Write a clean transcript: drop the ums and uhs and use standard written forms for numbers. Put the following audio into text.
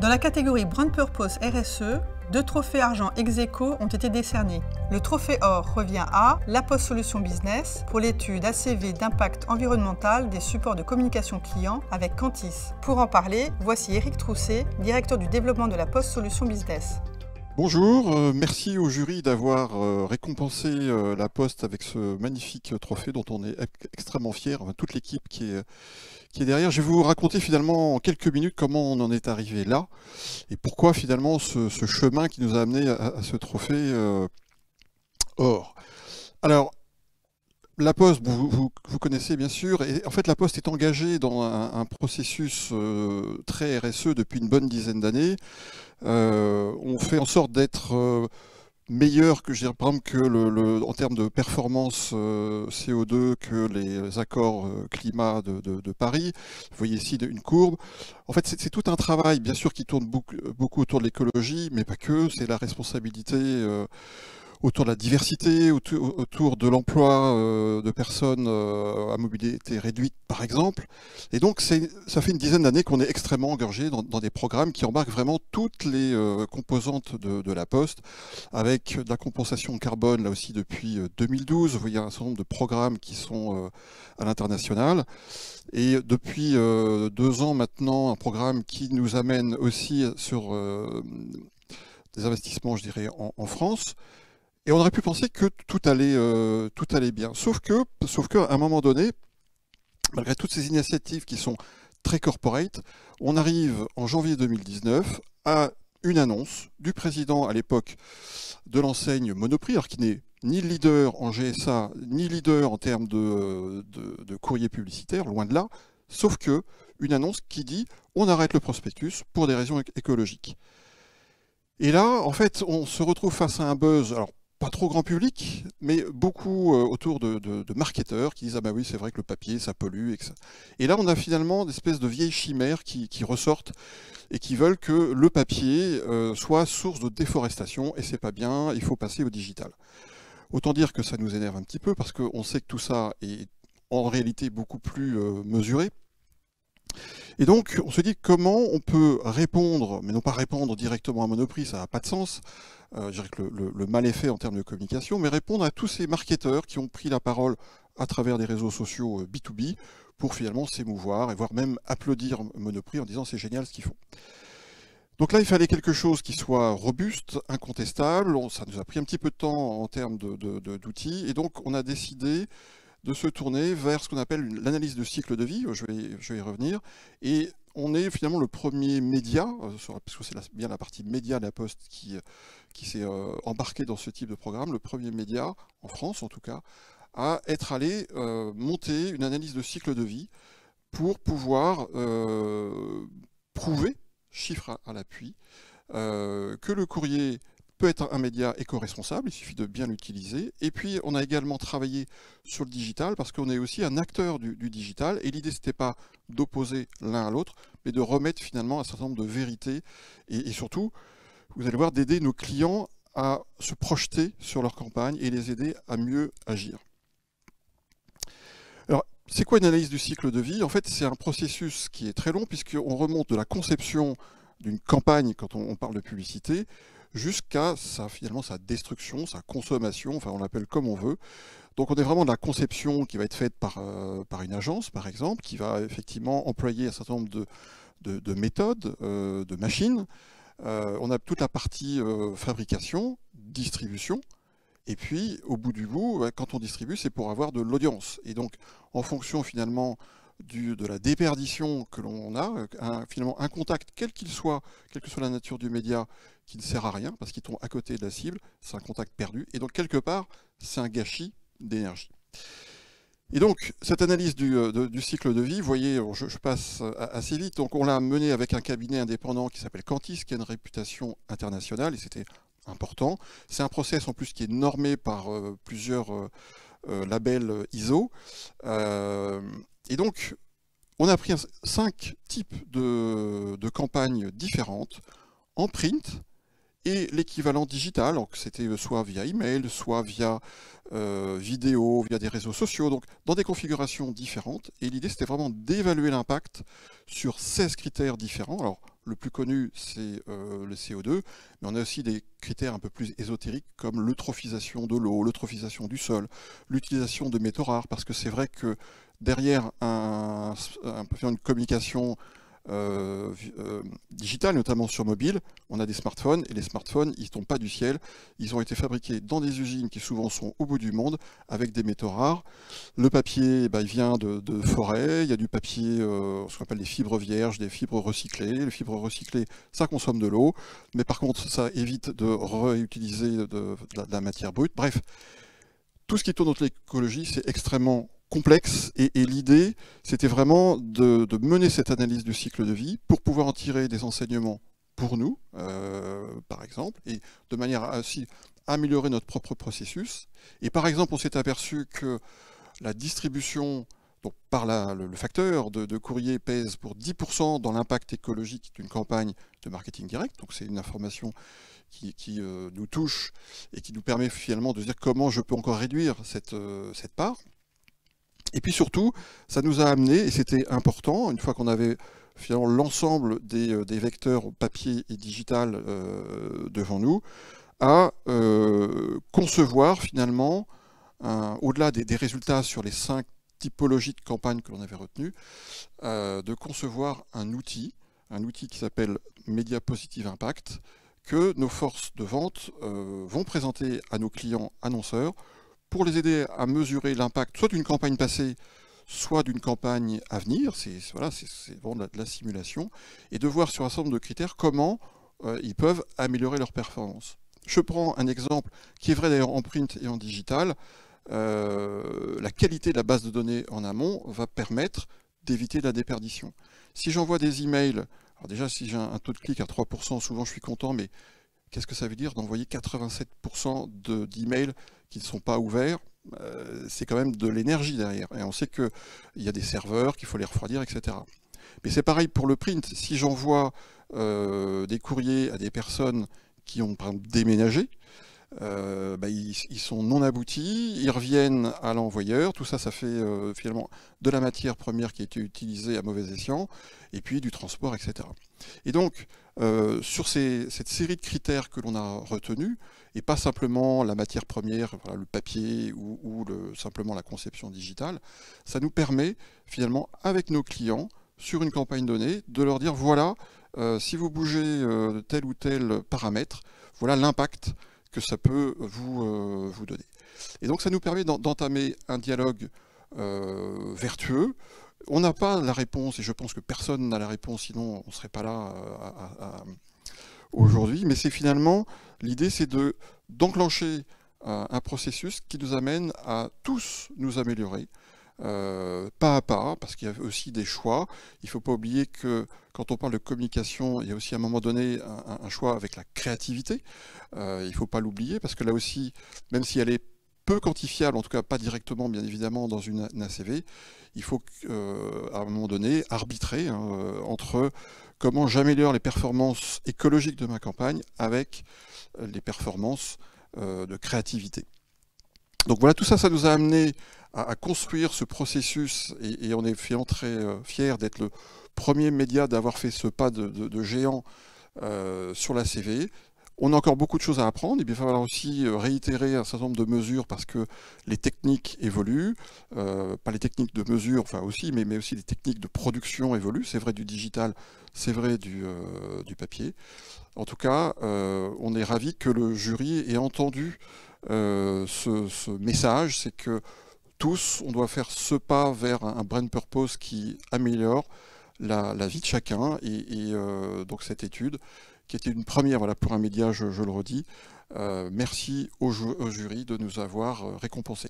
Dans la catégorie Brand Purpose RSE, 2 trophées argent ex-aequo ont été décernés. Le trophée or revient à La Poste Solutions Business pour l'étude ACV d'impact environnemental des supports de communication client avec Cantis. Pour en parler, voici Éric Trousset, directeur du développement de La Poste Solutions Business. Bonjour, merci au jury d'avoir récompensé La Poste avec ce magnifique trophée dont on est extrêmement fiers, enfin, toute l'équipe qui est derrière. Je vais vous raconter finalement en quelques minutes comment on en est arrivé là et pourquoi finalement ce chemin qui nous a amené à ce trophée or. Alors, La Poste, vous connaissez bien sûr, et en fait La Poste est engagée dans un processus très RSE depuis une bonne dizaine d'années. On fait en sorte d'être meilleur que, je dirais, par exemple, que en termes de performance CO2 que les accords climat de Paris. Vous voyez ici une courbe. En fait, c'est tout un travail, bien sûr, qui tourne beaucoup autour de l'écologie, mais pas que. C'est la responsabilité autour de la diversité, autour de l'emploi de personnes à mobilité réduite, par exemple. Et donc, ça fait une dizaine d'années qu'on est extrêmement engagé dans des programmes qui embarquent vraiment toutes les composantes de La Poste, avec de la compensation carbone, là aussi depuis 2012. Vous voyez un certain nombre de programmes qui sont à l'international. Et depuis 2 ans maintenant, un programme qui nous amène aussi sur des investissements, je dirais, en France. Et on aurait pu penser que tout allait bien. Sauf qu'à un moment donné, malgré toutes ces initiatives qui sont très corporate, on arrive en janvier 2019 à une annonce du président à l'époque de l'enseigne Monoprix, alors qui n'est ni leader en GSA, ni leader en termes de courrier publicitaire, loin de là, sauf que une annonce qui dit on arrête le prospectus pour des raisons écologiques. Et là, en fait, on se retrouve face à un buzz, alors pas trop grand public, mais beaucoup autour de marketeurs qui disent « Ah ben oui, c'est vrai que le papier, ça pollue. » Et là, on a finalement des espèces de vieilles chimères qui ressortent et qui veulent que le papier soit source de déforestation, et c'est pas bien, il faut passer au digital. Autant dire que ça nous énerve un petit peu, parce qu'on sait que tout ça est en réalité beaucoup plus mesuré. Et donc, on se dit comment on peut répondre, mais non pas répondre directement à Monoprix, ça n'a pas de sens. Je dirais que le mal est fait en termes de communication, mais répondre à tous ces marketeurs qui ont pris la parole à travers des réseaux sociaux B2B pour finalement s'émouvoir et voire même applaudir Monoprix en disant c'est génial ce qu'ils font. Donc là, il fallait quelque chose qui soit robuste, incontestable. Ça nous a pris un petit peu de temps en termes d'outils, et donc on a décidé de se tourner vers ce qu'on appelle l'analyse de cycle de vie, je vais y revenir, et on est finalement le premier média, parce que c'est bien la partie média de La Poste qui s'est embarqué dans ce type de programme, le premier média, en France en tout cas, à être allé monter une analyse de cycle de vie pour pouvoir prouver, chiffre à l'appui, que le courrier peut être un média éco-responsable, il suffit de bien l'utiliser. Et puis, on a également travaillé sur le digital, parce qu'on est aussi un acteur du digital, et l'idée, c'était pas d'opposer l'un à l'autre, mais de remettre finalement un certain nombre de vérités, et surtout, vous allez voir, d'aider nos clients à se projeter sur leur campagne et les aider à mieux agir. Alors, c'est quoi une analyse du cycle de vie? En fait, c'est un processus qui est très long, puisqu'on remonte de la conception d'une campagne, quand on parle de publicité, jusqu'à finalement sa destruction, sa consommation, enfin on l'appelle comme on veut. Donc on est vraiment de la conception qui va être faite par une agence, par exemple, qui va effectivement employer un certain nombre de méthodes, de machines. On a toute la partie fabrication, distribution, et puis au bout du bout, quand on distribue, c'est pour avoir de l'audience. Et donc en fonction finalement de la déperdition que l'on a, finalement un contact, quel que soit la nature du média, qui ne sert à rien, parce qu'il tombe à côté de la cible, c'est un contact perdu, et donc quelque part, c'est un gâchis d'énergie. Et donc, cette analyse du cycle de vie, vous voyez, je passe assez vite, donc on l'a menée avec un cabinet indépendant qui s'appelle Cantis, qui a une réputation internationale, et c'était important. C'est un process en plus qui est normé par plusieurs labels ISO. Et donc, on a pris 5 types de campagnes différentes, en print et l'équivalent digital, donc c'était soit via email, soit via vidéo, via des réseaux sociaux, donc dans des configurations différentes. Et l'idée, c'était vraiment d'évaluer l'impact sur 16 critères différents. Alors, le plus connu, c'est le CO2, mais on a aussi des critères un peu plus ésotériques comme l'eutrophisation de l'eau, l'eutrophisation du sol, l'utilisation de métaux rares, parce que c'est vrai que derrière une communication digitale, notamment sur mobile, on a des smartphones, et les smartphones, ils ne tombent pas du ciel, ils ont été fabriqués dans des usines qui souvent sont au bout du monde, avec des métaux rares. Le papier, il vient de forêt, il y a du papier, ce qu'on appelle des fibres vierges, des fibres recyclées. Les fibres recyclées, ça consomme de l'eau, mais par contre, ça évite de réutiliser de la matière brute. Bref, tout ce qui tourne autour de l'écologie, c'est extrêmement complexe, et l'idée, c'était vraiment de mener cette analyse du cycle de vie pour pouvoir en tirer des enseignements pour nous, par exemple, et de manière à aussi améliorer notre propre processus. Et par exemple, on s'est aperçu que la distribution, donc par le facteur de courrier pèse pour 10% dans l'impact écologique d'une campagne de marketing direct, donc c'est une information qui nous touche et qui nous permet finalement de dire comment je peux encore réduire cette part. Et puis surtout, ça nous a amené, et c'était important, une fois qu'on avait finalement l'ensemble des vecteurs papier et digital devant nous, à concevoir finalement, au-delà des résultats sur les 5 typologies de campagnes que l'on avait retenues, de concevoir un outil qui s'appelle Media Positive Impact, que nos forces de vente vont présenter à nos clients annonceurs, pour les aider à mesurer l'impact soit d'une campagne passée, soit d'une campagne à venir, c'est vraiment de la simulation, et de voir sur un certain nombre de critères comment ils peuvent améliorer leur performance. Je prends un exemple qui est vrai d'ailleurs en print et en digital. La qualité de la base de données en amont va permettre d'éviter la déperdition. Si j'envoie des emails, alors déjà si j'ai un taux de clic à 3%, souvent je suis content, mais qu'est-ce que ça veut dire d'envoyer 87% d'emails qui ne sont pas ouverts? C'est quand même de l'énergie derrière. Et on sait qu'il y a des serveurs, qu'il faut les refroidir, etc. Mais c'est pareil pour le print. Si j'envoie des courriers à des personnes qui ont par exemple déménagé, ils sont non aboutis, ils reviennent à l'envoyeur, tout ça, ça fait finalement de la matière première qui a été utilisée à mauvais escient, et puis du transport, etc. Et donc, sur cette série de critères que l'on a retenus, et pas simplement la matière première, voilà, le papier ou simplement la conception digitale, ça nous permet finalement, avec nos clients, sur une campagne donnée, de leur dire, voilà, si vous bougez tel ou tel paramètre, voilà l'impact que ça peut vous donner. Et donc ça nous permet d'entamer un dialogue vertueux. On n'a pas la réponse, et je pense que personne n'a la réponse, sinon on ne serait pas là aujourd'hui, mais c'est finalement, l'idée c'est d'enclencher un processus qui nous amène à tous nous améliorer, pas à pas, parce qu'il y a aussi des choix. Il ne faut pas oublier que quand on parle de communication, il y a aussi à un moment donné un choix avec la créativité. Il ne faut pas l'oublier, parce que là aussi, même si elle est peu quantifiable, en tout cas pas directement bien évidemment dans une ACV, il faut à un moment donné arbitrer entre comment j'améliore les performances écologiques de ma campagne avec les performances de créativité. Donc voilà, tout ça, ça nous a amené à construire ce processus, et on est finalement très fiers d'être le premier média d'avoir fait ce pas de géant sur l'ACV. On a encore beaucoup de choses à apprendre, il va falloir aussi réitérer un certain nombre de mesures parce que les techniques évoluent, pas les techniques de mesure, enfin aussi, mais aussi les techniques de production évoluent, c'est vrai du digital, c'est vrai du papier. En tout cas, on est ravis que le jury ait entendu ce message, c'est que tous, on doit faire ce pas vers un brand purpose qui améliore la vie de chacun, et donc cette étude, qui était une première voilà, pour un média, je le redis, merci au jury de nous avoir récompensés.